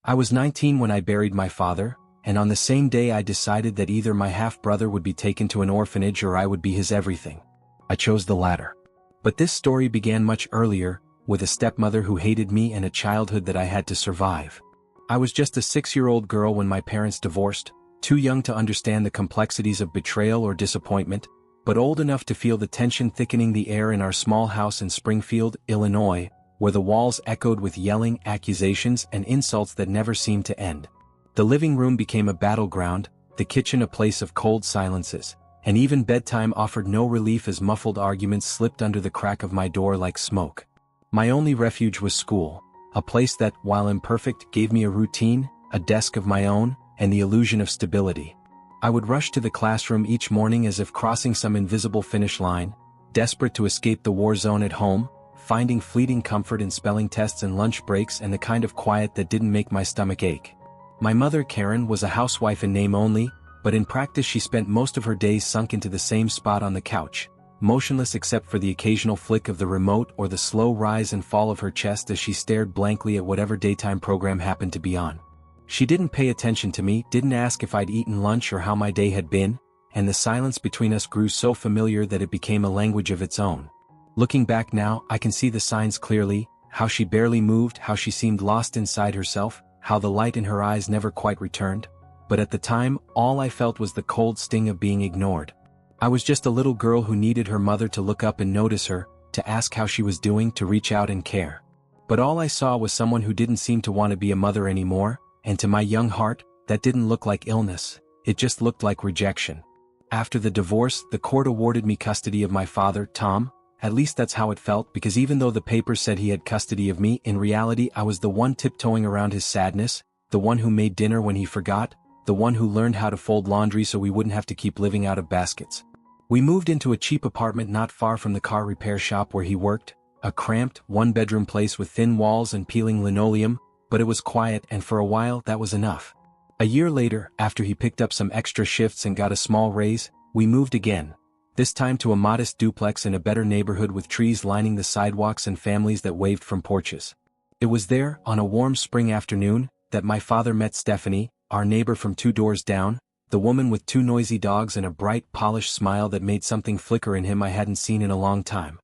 I was 19 when I buried my father, and on the same day I decided that either my half-brother would be taken to an orphanage or I would be his everything. I chose the latter. But this story began much earlier, with a stepmother who hated me and a childhood that I had to survive. I was just a 6-year-old girl when my parents divorced, too young to understand the complexities of betrayal or disappointment, but old enough to feel the tension thickening the air in our small house in Springfield, Illinois, where the walls echoed with yelling, accusations, and insults that never seemed to end. The living room became a battleground, the kitchen a place of cold silences, and even bedtime offered no relief as muffled arguments slipped under the crack of my door like smoke. My only refuge was school, a place that, while imperfect, gave me a routine, a desk of my own, and the illusion of stability. I would rush to the classroom each morning as if crossing some invisible finish line, desperate to escape the war zone at home, finding fleeting comfort in spelling tests and lunch breaks and the kind of quiet that didn't make my stomach ache. My mother, Karen, was a housewife in name only, but in practice she spent most of her days sunk into the same spot on the couch, motionless except for the occasional flick of the remote or the slow rise and fall of her chest as she stared blankly at whatever daytime program happened to be on. She didn't pay attention to me, didn't ask if I'd eaten lunch or how my day had been, and the silence between us grew so familiar that it became a language of its own. Looking back now, I can see the signs clearly, how she barely moved, how she seemed lost inside herself, how the light in her eyes never quite returned. But at the time, all I felt was the cold sting of being ignored. I was just a little girl who needed her mother to look up and notice her, to ask how she was doing, to reach out and care. But all I saw was someone who didn't seem to want to be a mother anymore, and to my young heart, that didn't look like illness, it just looked like rejection. After the divorce, the court awarded me custody of my father, Tom. At least that's how it felt, because even though the papers said he had custody of me, in reality I was the one tiptoeing around his sadness, the one who made dinner when he forgot, the one who learned how to fold laundry so we wouldn't have to keep living out of baskets. We moved into a cheap apartment not far from the car repair shop where he worked, a cramped, one-bedroom place with thin walls and peeling linoleum, but it was quiet, and for a while that was enough. A year later, after he picked up some extra shifts and got a small raise, we moved again. This time to a modest duplex in a better neighborhood with trees lining the sidewalks and families that waved from porches. It was there, on a warm spring afternoon, that my father met Stephanie, our neighbor from 2 doors down, the woman with 2 noisy dogs and a bright, polished smile that made something flicker in him I hadn't seen in a long time.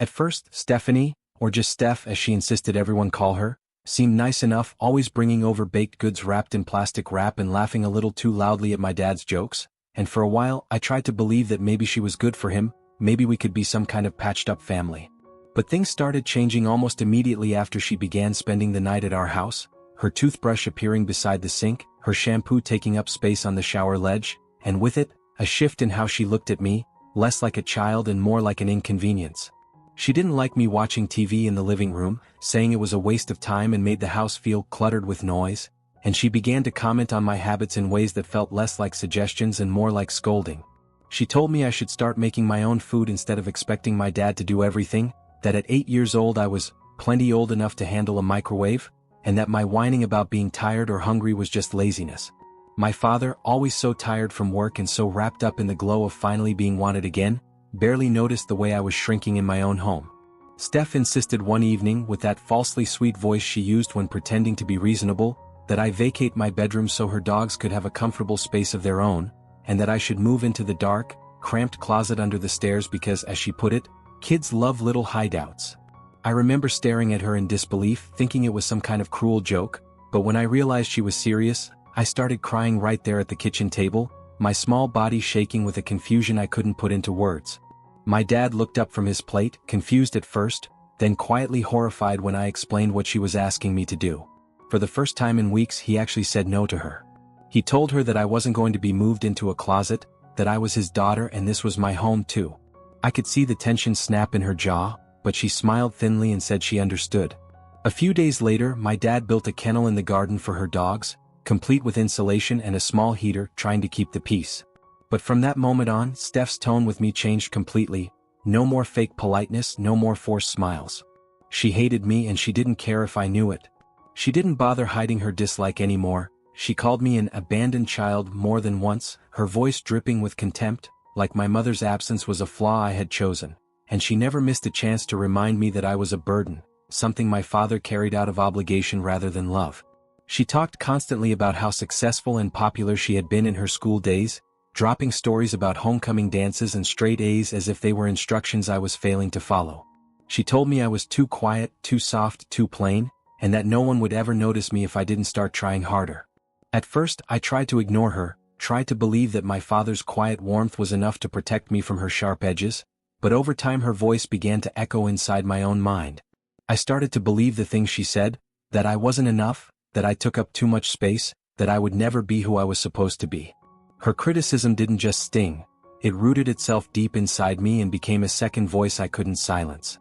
At first, Stephanie, or just Steph as she insisted everyone call her, seemed nice enough, always bringing over baked goods wrapped in plastic wrap and laughing a little too loudly at my dad's jokes. And for a while, I tried to believe that maybe she was good for him, maybe we could be some kind of patched-up family. But things started changing almost immediately after she began spending the night at our house, her toothbrush appearing beside the sink, her shampoo taking up space on the shower ledge, and with it, a shift in how she looked at me, less like a child and more like an inconvenience. She didn't like me watching TV in the living room, saying it was a waste of time and made the house feel cluttered with noise, and she began to comment on my habits in ways that felt less like suggestions and more like scolding. She told me I should start making my own food instead of expecting my dad to do everything, that at 8 years old I was plenty old enough to handle a microwave, and that my whining about being tired or hungry was just laziness. My father, always so tired from work and so wrapped up in the glow of finally being wanted again, barely noticed the way I was shrinking in my own home. Steph insisted one evening, with that falsely sweet voice she used when pretending to be reasonable, that I vacate my bedroom so her dogs could have a comfortable space of their own, and that I should move into the dark, cramped closet under the stairs because, as she put it, kids love little hideouts. I remember staring at her in disbelief, thinking it was some kind of cruel joke, but when I realized she was serious, I started crying right there at the kitchen table, my small body shaking with a confusion I couldn't put into words. My dad looked up from his plate, confused at first, then quietly horrified when I explained what she was asking me to do. For the first time in weeks, he actually said no to her. He told her that I wasn't going to be moved into a closet, that I was his daughter and this was my home too. I could see the tension snap in her jaw, but she smiled thinly and said she understood. A few days later, my dad built a kennel in the garden for her dogs, complete with insulation and a small heater, trying to keep the peace. But from that moment on, Steph's tone with me changed completely. No more fake politeness, no more forced smiles. She hated me and she didn't care if I knew it. She didn't bother hiding her dislike anymore. She called me an abandoned child more than once, her voice dripping with contempt, like my mother's absence was a flaw I had chosen. And she never missed a chance to remind me that I was a burden, something my father carried out of obligation rather than love. She talked constantly about how successful and popular she had been in her school days, dropping stories about homecoming dances and straight A's as if they were instructions I was failing to follow. She told me I was too quiet, too soft, too plain, and that no one would ever notice me if I didn't start trying harder. At first, I tried to ignore her, tried to believe that my father's quiet warmth was enough to protect me from her sharp edges, but over time her voice began to echo inside my own mind. I started to believe the things she said, that I wasn't enough, that I took up too much space, that I would never be who I was supposed to be. Her criticism didn't just sting, it rooted itself deep inside me and became a second voice I couldn't silence.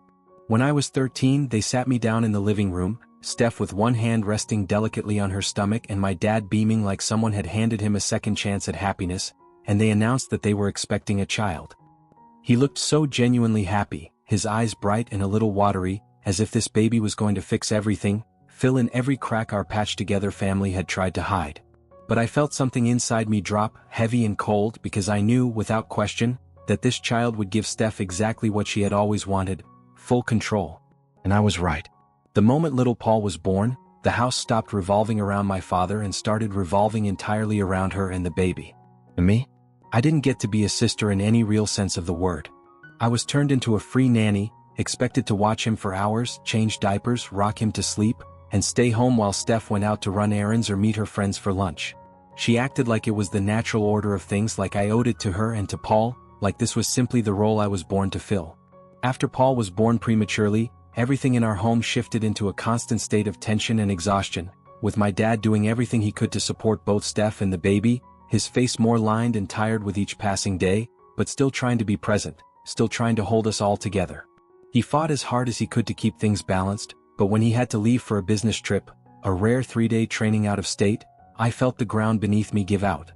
When I was 13, they sat me down in the living room, Steph with one hand resting delicately on her stomach and my dad beaming like someone had handed him a second chance at happiness, and they announced that they were expecting a child. He looked so genuinely happy, his eyes bright and a little watery, as if this baby was going to fix everything, fill in every crack our patched-together family had tried to hide. But I felt something inside me drop, heavy and cold, because I knew, without question, that this child would give Steph exactly what she had always wanted, full control. And I was right. The moment little Paul was born, the house stopped revolving around my father and started revolving entirely around her and the baby. And me? I didn't get to be a sister in any real sense of the word. I was turned into a free nanny, expected to watch him for hours, change diapers, rock him to sleep, and stay home while Steph went out to run errands or meet her friends for lunch. She acted like it was the natural order of things, like I owed it to her and to Paul, like this was simply the role I was born to fill. After Paul was born prematurely, everything in our home shifted into a constant state of tension and exhaustion, with my dad doing everything he could to support both Steph and the baby, his face more lined and tired with each passing day, but still trying to be present, still trying to hold us all together. He fought as hard as he could to keep things balanced, but when he had to leave for a business trip, a rare 3-day training out of state, I felt the ground beneath me give out.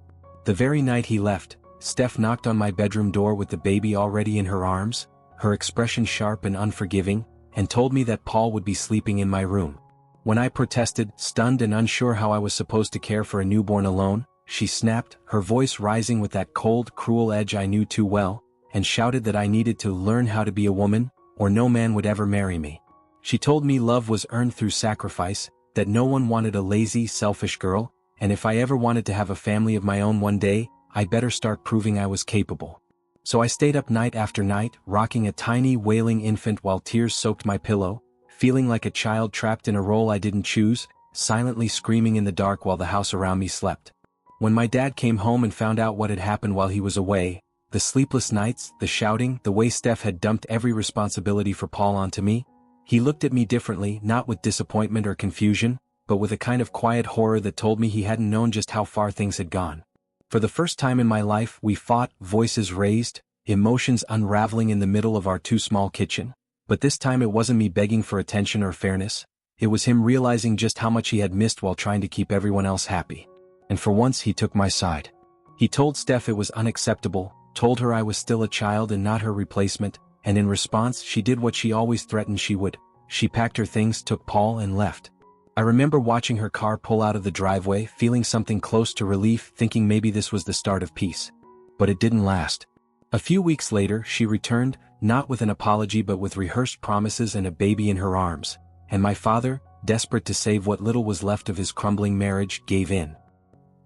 The very night he left, Steph knocked on my bedroom door with the baby already in her arms, her expression sharp and unforgiving, and told me that Paul would be sleeping in my room. When I protested, stunned and unsure how I was supposed to care for a newborn alone, she snapped, her voice rising with that cold, cruel edge I knew too well, and shouted that I needed to learn how to be a woman, or no man would ever marry me. She told me love was earned through sacrifice, that no one wanted a lazy, selfish girl, and if I ever wanted to have a family of my own one day, I better start proving I was capable. So I stayed up night after night, rocking a tiny, wailing infant while tears soaked my pillow, feeling like a child trapped in a role I didn't choose, silently screaming in the dark while the house around me slept. When my dad came home and found out what had happened while he was away, the sleepless nights, the shouting, the way Steph had dumped every responsibility for Paul onto me, he looked at me differently, not with disappointment or confusion, but with a kind of quiet horror that told me he hadn't known just how far things had gone. For the first time in my life, we fought, voices raised, emotions unraveling in the middle of our too small kitchen, but this time it wasn't me begging for attention or fairness, it was him realizing just how much he had missed while trying to keep everyone else happy. And for once he took my side. He told Steph it was unacceptable, told her I was still a child and not her replacement, and in response she did what she always threatened she would. She packed her things, took Paul and left. I remember watching her car pull out of the driveway, feeling something close to relief, thinking maybe this was the start of peace. But it didn't last. A few weeks later, she returned, not with an apology but with rehearsed promises and a baby in her arms, and my father, desperate to save what little was left of his crumbling marriage, gave in.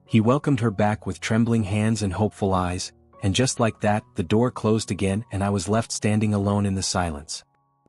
He welcomed her back with trembling hands and hopeful eyes, and just like that, the door closed again and I was left standing alone in the silence.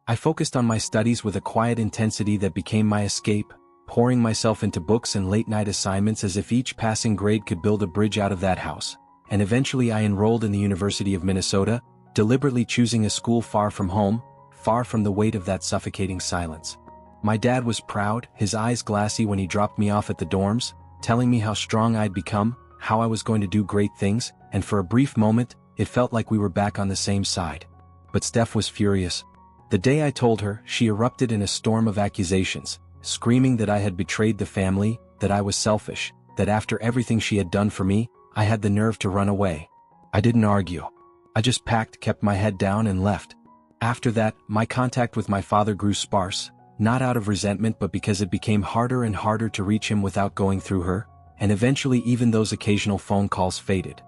I focused on my studies with a quiet intensity that became my escape, pouring myself into books and late-night assignments as if each passing grade could build a bridge out of that house, and eventually I enrolled in the University of Minnesota, deliberately choosing a school far from home, far from the weight of that suffocating silence. My dad was proud, his eyes glassy when he dropped me off at the dorms, telling me how strong I'd become, how I was going to do great things, and for a brief moment, it felt like we were back on the same side. But Steph was furious. The day I told her, she erupted in a storm of accusations, screaming that I had betrayed the family, that I was selfish, that after everything she had done for me, I had the nerve to run away. I didn't argue. I just packed, kept my head down and left. After that, my contact with my father grew sparse, not out of resentment but because it became harder and harder to reach him without going through her, and eventually even those occasional phone calls faded.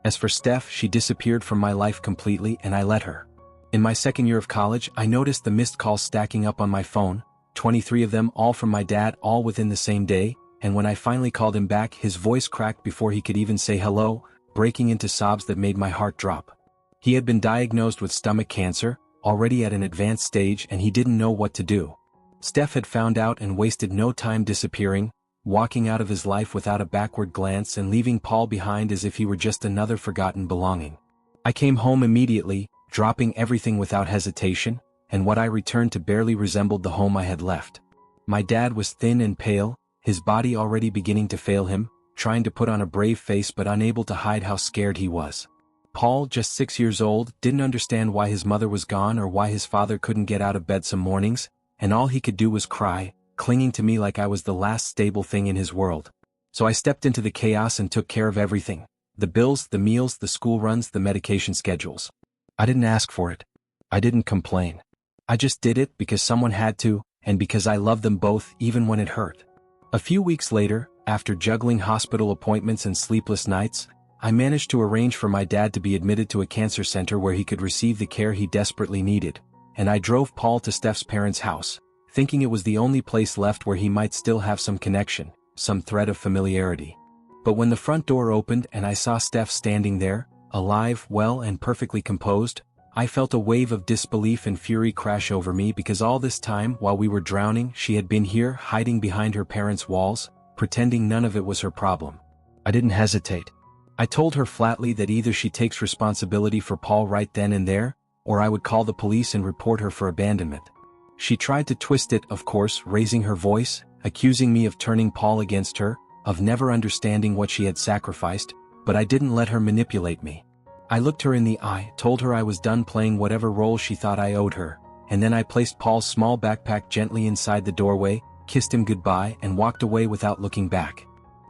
As for Steph, she disappeared from my life completely and I let her. In my second year of college, I noticed the missed calls stacking up on my phone, 23 of them, all from my dad, all within the same day, and when I finally called him back, his voice cracked before he could even say hello, breaking into sobs that made my heart drop. He had been diagnosed with stomach cancer, already at an advanced stage, and he didn't know what to do. Steph had found out and wasted no time disappearing, walking out of his life without a backward glance and leaving Paul behind as if he were just another forgotten belonging. I came home immediately, dropping everything without hesitation, and what I returned to barely resembled the home I had left. My dad was thin and pale, his body already beginning to fail him, trying to put on a brave face but unable to hide how scared he was. Paul, just 6 years old, didn't understand why his mother was gone or why his father couldn't get out of bed some mornings, and all he could do was cry, clinging to me like I was the last stable thing in his world. So I stepped into the chaos and took care of everything: the bills, the meals, the school runs, the medication schedules. I didn't ask for it. I didn't complain. I just did it because someone had to, and because I loved them both even when it hurt. A few weeks later, after juggling hospital appointments and sleepless nights, I managed to arrange for my dad to be admitted to a cancer center where he could receive the care he desperately needed, and I drove Paul to Steph's parents' house, thinking it was the only place left where he might still have some connection, some thread of familiarity. But when the front door opened and I saw Steph standing there, alive, well, and perfectly composed, I felt a wave of disbelief and fury crash over me because all this time, while we were drowning, she had been here, hiding behind her parents' walls, pretending none of it was her problem. I didn't hesitate. I told her flatly that either she takes responsibility for Paul right then and there, or I would call the police and report her for abandonment. She tried to twist it, of course, raising her voice, accusing me of turning Paul against her, of never understanding what she had sacrificed, but I didn't let her manipulate me. I looked her in the eye, told her I was done playing whatever role she thought I owed her, and then I placed Paul's small backpack gently inside the doorway, kissed him goodbye, and walked away without looking back.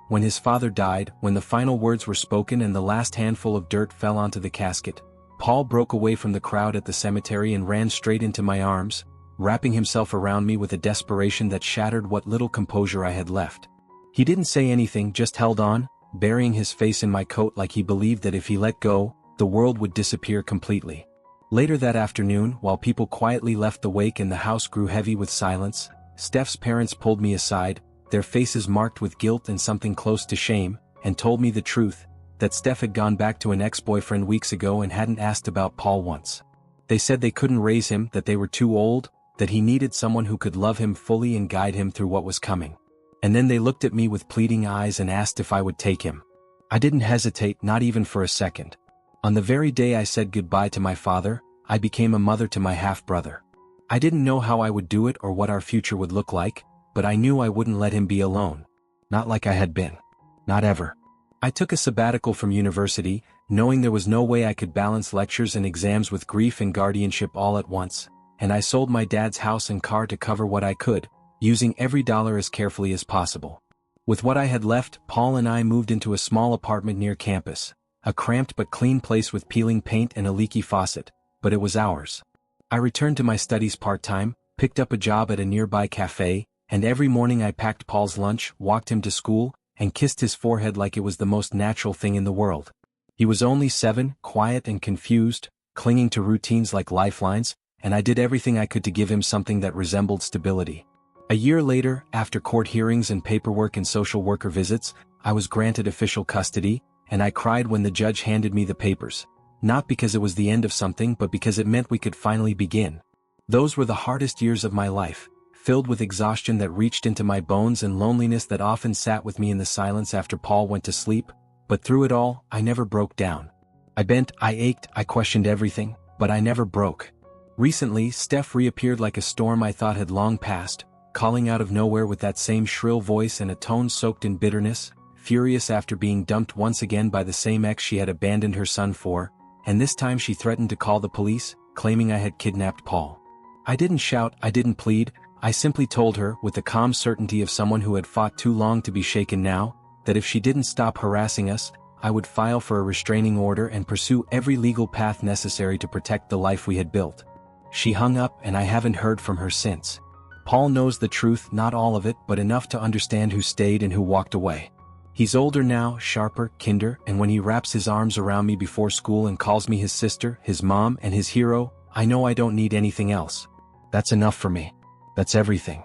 When his father died, when the final words were spoken and the last handful of dirt fell onto the casket, Paul broke away from the crowd at the cemetery and ran straight into my arms, wrapping himself around me with a desperation that shattered what little composure I had left. He didn't say anything, just held on, burying his face in my coat like he believed that if he let go, the world would disappear completely. Later that afternoon, while people quietly left the wake and the house grew heavy with silence, Steph's parents pulled me aside, their faces marked with guilt and something close to shame, and told me the truth, that Steph had gone back to an ex-boyfriend weeks ago and hadn't asked about Paul once. They said they couldn't raise him, that they were too old, that he needed someone who could love him fully and guide him through what was coming. And then they looked at me with pleading eyes and asked if I would take him. I didn't hesitate, not even for a second. On the very day I said goodbye to my father, I became a mother to my half-brother. I didn't know how I would do it or what our future would look like, but I knew I wouldn't let him be alone. Not like I had been. Not ever. I took a sabbatical from university, knowing there was no way I could balance lectures and exams with grief and guardianship all at once, and I sold my dad's house and car to cover what I could, using every dollar as carefully as possible. With what I had left, Paul and I moved into a small apartment near campus, a cramped but clean place with peeling paint and a leaky faucet, but it was ours. I returned to my studies part-time, picked up a job at a nearby cafe, and every morning I packed Paul's lunch, walked him to school, and kissed his forehead like it was the most natural thing in the world. He was only 7, quiet and confused, clinging to routines like lifelines, and I did everything I could to give him something that resembled stability. A year later, after court hearings and paperwork and social worker visits, I was granted official custody, and I cried when the judge handed me the papers. Not because it was the end of something, but because it meant we could finally begin. Those were the hardest years of my life, filled with exhaustion that reached into my bones and loneliness that often sat with me in the silence after Paul went to sleep, but through it all, I never broke down. I bent, I ached, I questioned everything, but I never broke. Recently, Steph reappeared like a storm I thought had long passed, calling out of nowhere with that same shrill voice and a tone soaked in bitterness, furious after being dumped once again by the same ex she had abandoned her son for, and this time she threatened to call the police, claiming I had kidnapped Paul. I didn't shout, I didn't plead, I simply told her, with the calm certainty of someone who had fought too long to be shaken now, that if she didn't stop harassing us, I would file for a restraining order and pursue every legal path necessary to protect the life we had built. She hung up and I haven't heard from her since. Paul knows the truth, not all of it, but enough to understand who stayed and who walked away. He's older now, sharper, kinder, and when he wraps his arms around me before school and calls me his sister, his mom, and his hero, I know I don't need anything else. That's enough for me. That's everything.